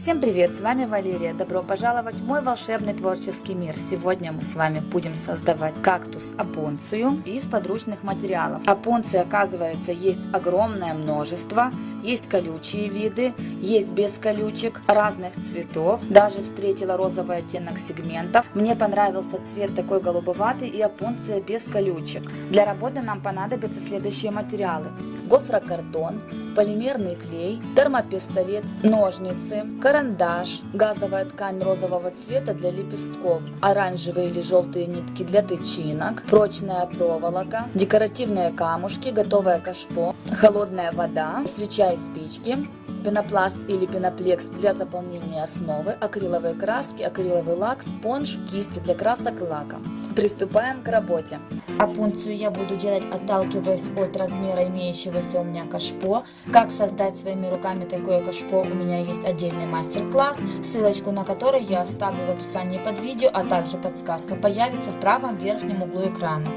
Всем привет, с вами Валерия. Добро пожаловать в мой волшебный творческий мир. Сегодня мы с вами будем создавать кактус опонцию из подручных материалов. Опонции, оказывается, есть огромное множество. Есть колючие виды, есть без колючек, разных цветов. Даже встретила розовый оттенок сегментов. Мне понравился цвет такой голубоватый и опонция без колючек. Для работы нам понадобятся следующие материалы: гофрокартон, полимерный клей, термопистолет, ножницы, карандаш, газовая ткань розового цвета для лепестков, оранжевые или желтые нитки для тычинок, прочная проволока, декоративные камушки, готовое кашпо, холодная вода, свеча и спички, пенопласт или пеноплекс для заполнения основы, акриловые краски, акриловый лак, спонж, кисти для красок и лака. Приступаем к работе. Опонцию я буду делать, отталкиваясь от размера имеющегося у меня кашпо. Как создать своими руками такое кашпо, у меня есть отдельный мастер-класс, ссылочку на который я оставлю в описании под видео, а также подсказка появится в правом верхнем углу экрана.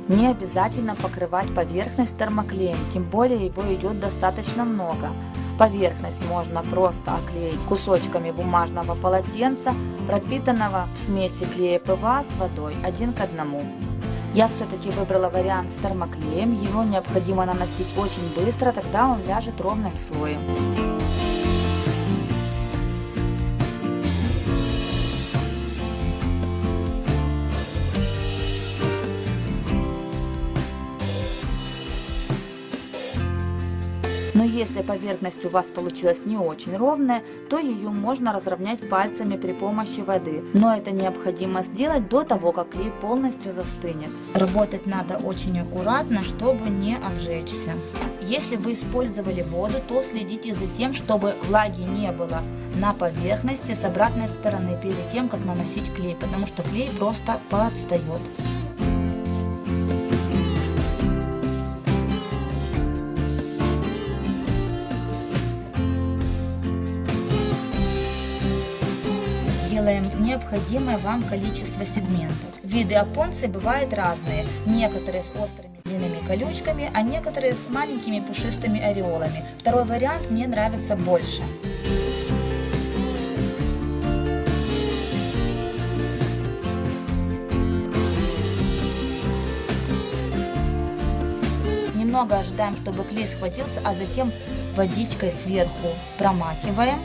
Не обязательно покрывать поверхность термоклеем, тем более его идет достаточно много. Поверхность можно просто оклеить кусочками бумажного полотенца, пропитанного в смеси клея ПВА с водой 1 к 1. Я все-таки выбрала вариант с термоклеем, его необходимо наносить очень быстро, тогда он ляжет ровным слоем. Но если поверхность у вас получилась не очень ровная, то ее можно разровнять пальцами при помощи воды. Но это необходимо сделать до того, как клей полностью застынет. Работать надо очень аккуратно, чтобы не обжечься. Если вы использовали воду, то следите за тем, чтобы влаги не было на поверхности с обратной стороны перед тем, как наносить клей, потому что клей просто поотстает. Делаем необходимое вам количество сегментов. Виды опонций бывают разные, некоторые с острыми длинными колючками, а некоторые с маленькими пушистыми ореолами. Второй вариант мне нравится больше. Немного ожидаем, чтобы клей схватился, а затем водичкой сверху промакиваем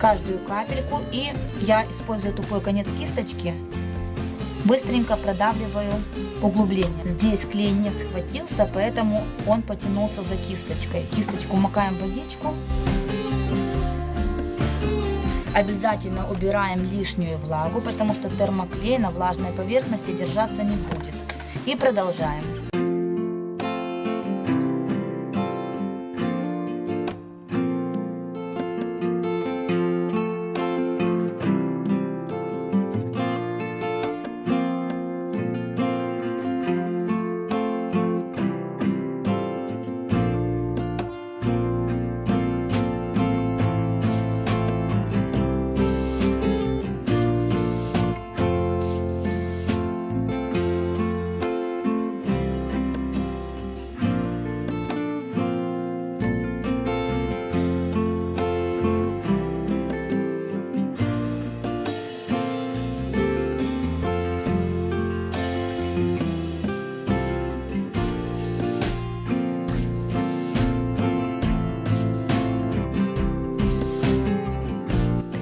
каждую капельку, и я, используя тупой конец кисточки, быстренько продавливаю углубление. Здесь клей не схватился, поэтому он потянулся за кисточкой. Кисточку макаем в водичку. Обязательно убираем лишнюю влагу, потому что термоклей на влажной поверхности держаться не будет. И продолжаем.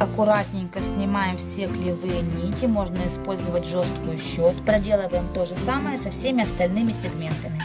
Аккуратненько снимаем все клеевые нити, можно использовать жесткую щетку. Проделываем то же самое со всеми остальными сегментами.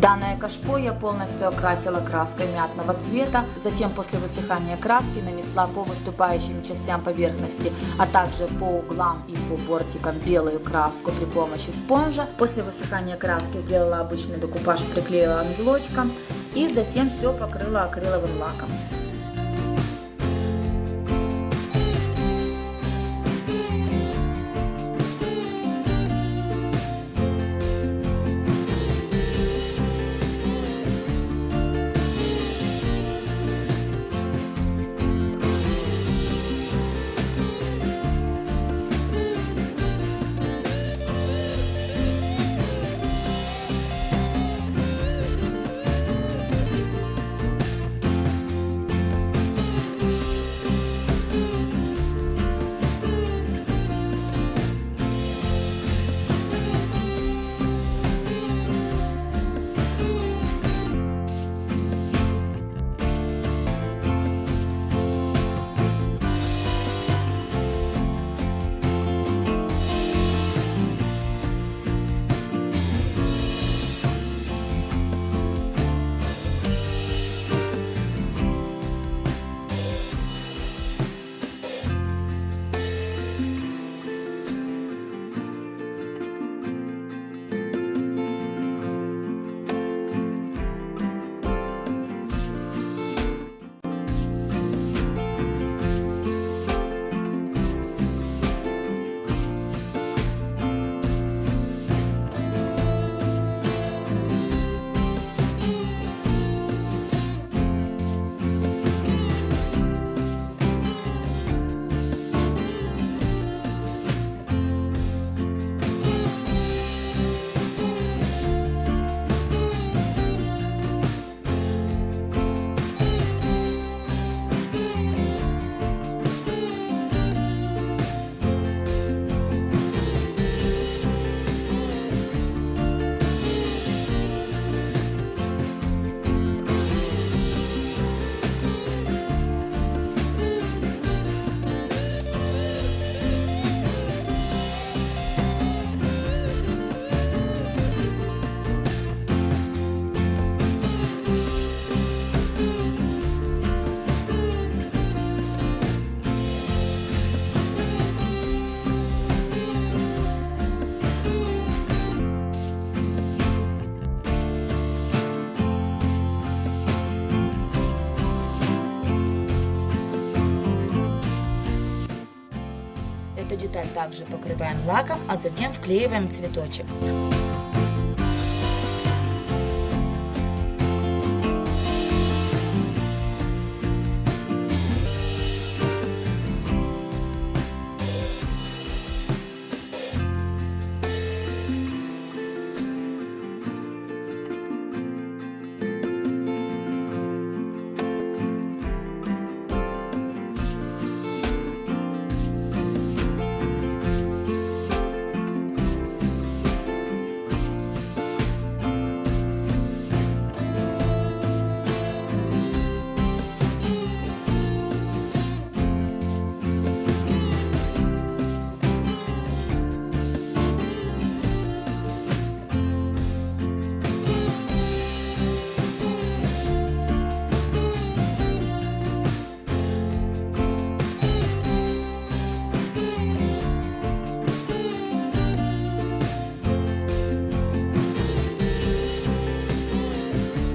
Данное кашпо я полностью окрасила краской мятного цвета, затем после высыхания краски нанесла по выступающим частям поверхности, а также по углам и по бортикам белую краску при помощи спонжа. После высыхания краски сделала обычный декупаж, приклеила ангелочком и затем все покрыла акриловым лаком. Эту деталь также покрываем лаком, а затем вклеиваем цветочек.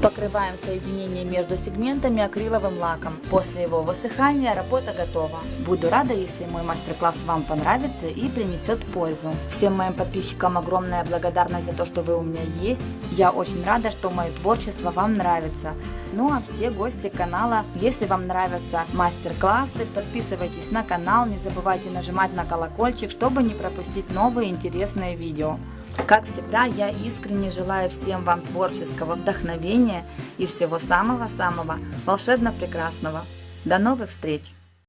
Покрываем соединение между сегментами акриловым лаком. После его высыхания работа готова. Буду рада, если мой мастер-класс вам понравится и принесет пользу. Всем моим подписчикам огромная благодарность за то, что вы у меня есть. Я очень рада, что мое творчество вам нравится. Ну а все гости канала, если вам нравятся мастер-классы, подписывайтесь на канал, не забывайте нажимать на колокольчик, чтобы не пропустить новые интересные видео. Как всегда, я искренне желаю всем вам творческого вдохновения и всего самого-самого волшебно прекрасного. До новых встреч!